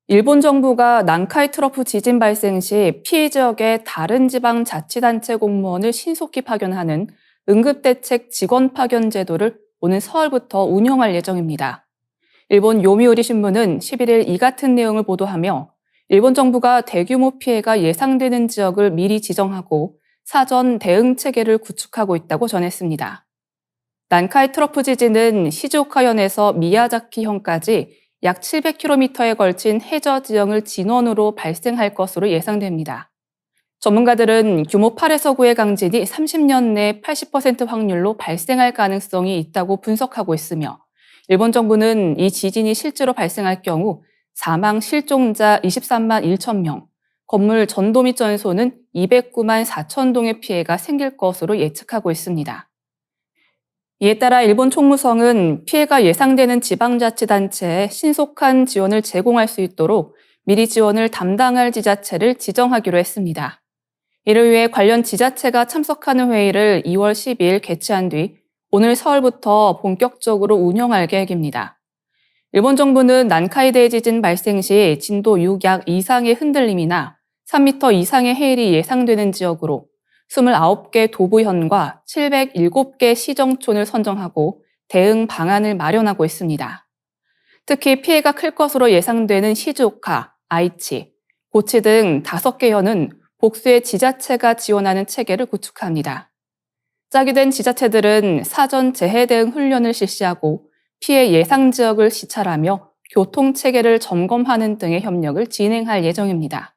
일본 정부가 난카이 트러프 지진 발생 시 피해 지역의 다른 지방 자치단체 공무원을 신속히 파견하는 응급대책 직원 파견 제도를 오는 서울부터 운영할 예정입니다. 일본 요미우리 신문은 11일 이 같은 내용을 보도하며 일본 정부가 대규모 피해가 예상되는 지역을 미리 지정하고 사전 대응 체계를 구축하고 있다고 전했습니다. 난카이 트러프 지진은 시즈오카현에서 미야자키현까지 약 700km에 걸친 해저 지형을 진원으로 발생할 것으로 예상됩니다. 전문가들은 규모 8에서 9의 강진이 30년 내 80% 확률로 발생할 가능성이 있다고 분석하고 있으며 일본 정부는 이 지진이 실제로 발생할 경우 사망 실종자 23만 1천 명, 건물 전도 및 전소는 209만 4천 동의 피해가 생길 것으로 예측하고 있습니다. 이에 따라 일본 총무성은 피해가 예상되는 지방자치단체에 신속한 지원을 제공할 수 있도록 미리 지원을 담당할 지자체를 지정하기로 했습니다. 이를 위해 관련 지자체가 참석하는 회의를 2월 12일 개최한 뒤 오늘 서울부터 본격적으로 운영할 계획입니다. 일본 정부는 난카이 대지진 발생 시 진도 6약 이상의 흔들림이나 3m 이상의 해일이 예상되는 지역으로 29개 도부현과 707개 시정촌을 선정하고 대응 방안을 마련하고 있습니다. 특히 피해가 클 것으로 예상되는 시즈오카, 아이치, 고치 등 5개 현은 복수의 지자체가 지원하는 체계를 구축합니다. 짝이 된 지자체들은 사전 재해 대응 훈련을 실시하고 피해 예상 지역을 시찰하며 교통체계를 점검하는 등의 협력을 진행할 예정입니다.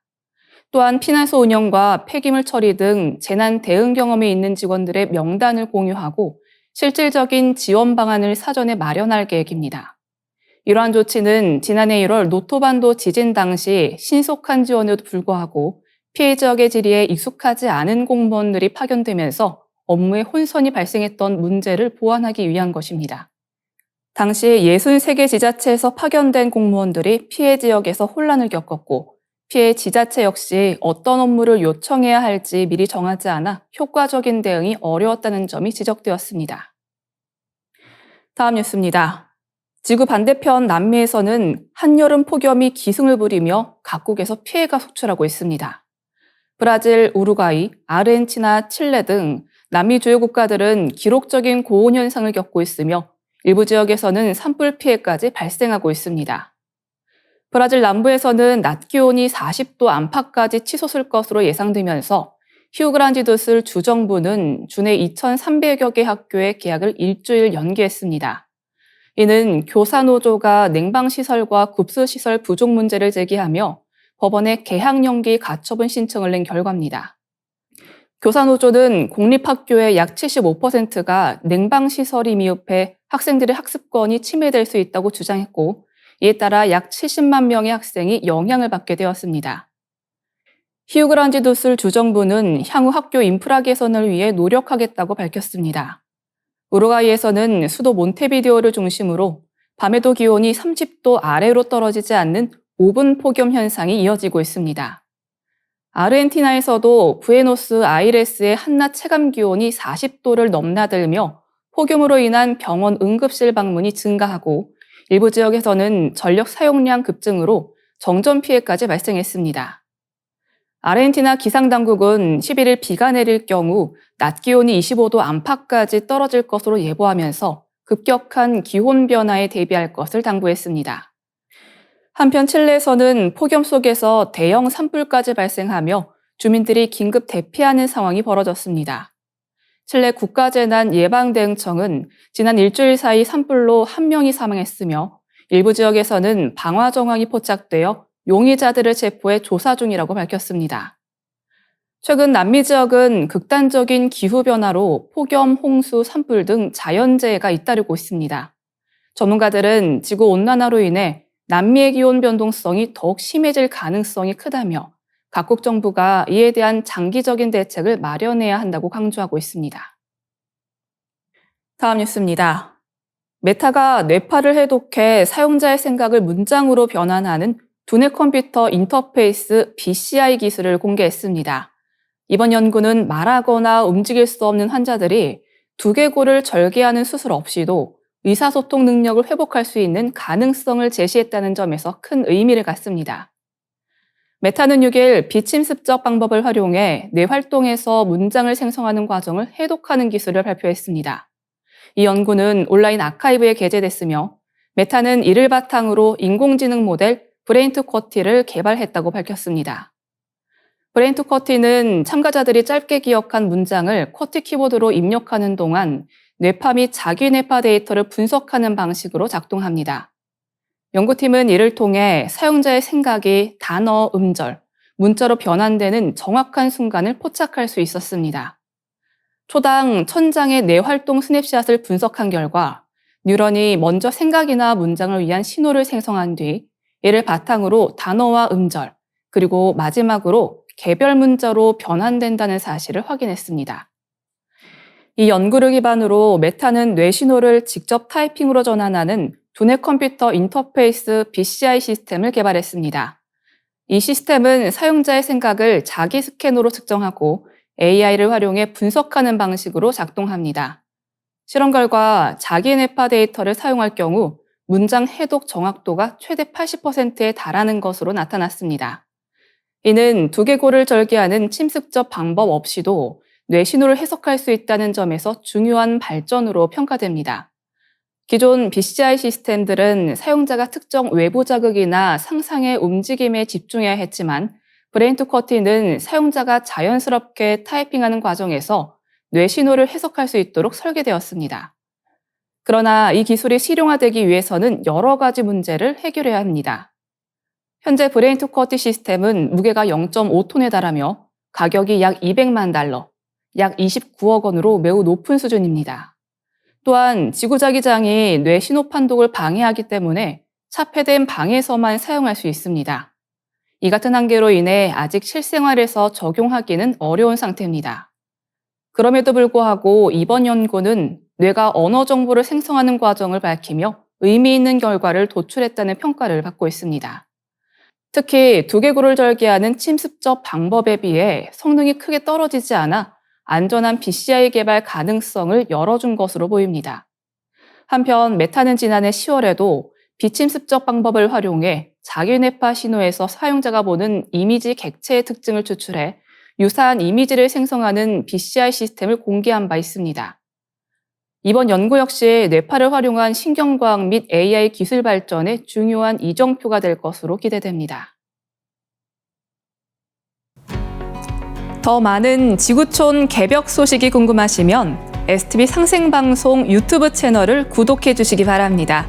또한 피난소 운영과 폐기물 처리 등 재난 대응 경험이 있는 직원들의 명단을 공유하고 실질적인 지원 방안을 사전에 마련할 계획입니다. 이러한 조치는 지난해 1월 노토반도 지진 당시 신속한 지원에도 불구하고 피해 지역의 지리에 익숙하지 않은 공무원들이 파견되면서 업무에 혼선이 발생했던 문제를 보완하기 위한 것입니다. 당시 63개 지자체에서 파견된 공무원들이 피해 지역에서 혼란을 겪었고 피해 지자체 역시 어떤 업무를 요청해야 할지 미리 정하지 않아 효과적인 대응이 어려웠다는 점이 지적되었습니다. 다음 뉴스입니다. 지구 반대편 남미에서는 한여름 폭염이 기승을 부리며 각국에서 피해가 속출하고 있습니다. 브라질, 우루과이, 아르헨티나, 칠레 등 남미 주요 국가들은 기록적인 고온 현상을 겪고 있으며 일부 지역에서는 산불 피해까지 발생하고 있습니다. 브라질 남부에서는 낮 기온이 40도 안팎까지 치솟을 것으로 예상되면서 히우그란디도슬 주정부는 주내 2,300여 개 학교의 개학을 일주일 연기했습니다. 이는 교사노조가 냉방시설과 급수시설 부족 문제를 제기하며 법원에 개학 연기 가처분 신청을 낸 결과입니다. 교사노조는 공립학교의 약 75%가 냉방시설이 미흡해 학생들의 학습권이 침해될 수 있다고 주장했고 이에 따라 약 70만 명의 학생이 영향을 받게 되었습니다. 히우그란디도슬 주정부는 향후 학교 인프라 개선을 위해 노력하겠다고 밝혔습니다. 우루과이에서는 수도 몬테비데오를 중심으로 밤에도 기온이 30도 아래로 떨어지지 않는 오분 폭염 현상이 이어지고 있습니다. 아르헨티나에서도 부에노스 아이레스의 한낮 체감 기온이 40도를 넘나들며 폭염으로 인한 병원 응급실 방문이 증가하고 일부 지역에서는 전력 사용량 급증으로 정전 피해까지 발생했습니다. 아르헨티나 기상당국은 11일 비가 내릴 경우 낮 기온이 25도 안팎까지 떨어질 것으로 예보하면서 급격한 기온 변화에 대비할 것을 당부했습니다. 한편 칠레에서는 폭염 속에서 대형 산불까지 발생하며 주민들이 긴급 대피하는 상황이 벌어졌습니다. 칠레 국가재난예방대응청은 지난 일주일 사이 산불로 1명이 사망했으며 일부 지역에서는 방화 정황이 포착되어 용의자들을 체포해 조사 중이라고 밝혔습니다. 최근 남미 지역은 극단적인 기후변화로 폭염, 홍수, 산불 등 자연재해가 잇따르고 있습니다. 전문가들은 지구온난화로 인해 남미의 기온 변동성이 더욱 심해질 가능성이 크다며 각국 정부가 이에 대한 장기적인 대책을 마련해야 한다고 강조하고 있습니다. 다음 뉴스입니다. 메타가 뇌파를 해독해 사용자의 생각을 문장으로 변환하는 두뇌 컴퓨터 인터페이스 BCI 기술을 공개했습니다. 이번 연구는 말하거나 움직일 수 없는 환자들이 두개골을 절개하는 수술 없이도 의사소통 능력을 회복할 수 있는 가능성을 제시했다는 점에서 큰 의미를 갖습니다. 메타는 6일 비침습적 방법을 활용해 뇌 활동에서 문장을 생성하는 과정을 해독하는 기술을 발표했습니다. 이 연구는 온라인 아카이브에 게재됐으며 메타는 이를 바탕으로 인공지능 모델 브레인투커티를 개발했다고 밝혔습니다. 브레인투커티는 참가자들이 짧게 기억한 문장을 쿼티 키보드로 입력하는 동안 뇌파 및 자기 뇌파 데이터를 분석하는 방식으로 작동합니다. 연구팀은 이를 통해 사용자의 생각이 단어, 음절, 문자로 변환되는 정확한 순간을 포착할 수 있었습니다. 초당 1000장의 뇌활동 스냅샷을 분석한 결과 뉴런이 먼저 생각이나 문장을 위한 신호를 생성한 뒤 이를 바탕으로 단어와 음절, 그리고 마지막으로 개별 문자로 변환된다는 사실을 확인했습니다. 이 연구를 기반으로 메타는 뇌 신호를 직접 타이핑으로 전환하는 두뇌 컴퓨터 인터페이스 BCI 시스템을 개발했습니다. 이 시스템은 사용자의 생각을 자기 스캐너로 측정하고 AI를 활용해 분석하는 방식으로 작동합니다. 실험 결과 자기 뇌파 데이터를 사용할 경우 문장 해독 정확도가 최대 80%에 달하는 것으로 나타났습니다. 이는 두개골을 절개하는 침습적 방법 없이도 뇌 신호를 해석할 수 있다는 점에서 중요한 발전으로 평가됩니다. 기존 BCI 시스템들은 사용자가 특정 외부 자극이나 상상의 움직임에 집중해야 했지만 브레인투커티는 사용자가 자연스럽게 타이핑하는 과정에서 뇌 신호를 해석할 수 있도록 설계되었습니다. 그러나 이 기술이 실용화되기 위해서는 여러 가지 문제를 해결해야 합니다. 현재 브레인투커티 시스템은 무게가 0.5톤에 달하며 가격이 약 $200만, 약 29억 원으로 매우 높은 수준입니다. 또한 지구자기장이 뇌 신호 판독을 방해하기 때문에 차폐된 방에서만 사용할 수 있습니다. 이 같은 한계로 인해 아직 실생활에서 적용하기는 어려운 상태입니다. 그럼에도 불구하고 이번 연구는 뇌가 언어 정보를 생성하는 과정을 밝히며 의미 있는 결과를 도출했다는 평가를 받고 있습니다. 특히 두개골을 절개하는 침습적 방법에 비해 성능이 크게 떨어지지 않아 안전한 BCI 개발 가능성을 열어준 것으로 보입니다. 한편 메타는 지난해 10월에도 비침습적 방법을 활용해 자기 뇌파 신호에서 사용자가 보는 이미지 객체의 특징을 추출해 유사한 이미지를 생성하는 BCI 시스템을 공개한 바 있습니다. 이번 연구 역시 뇌파를 활용한 신경과학 및 AI 기술 발전의 중요한 이정표가 될 것으로 기대됩니다. 더 많은 지구촌 개벽 소식이 궁금하시면 STV 상생방송 유튜브 채널을 구독해 주시기 바랍니다.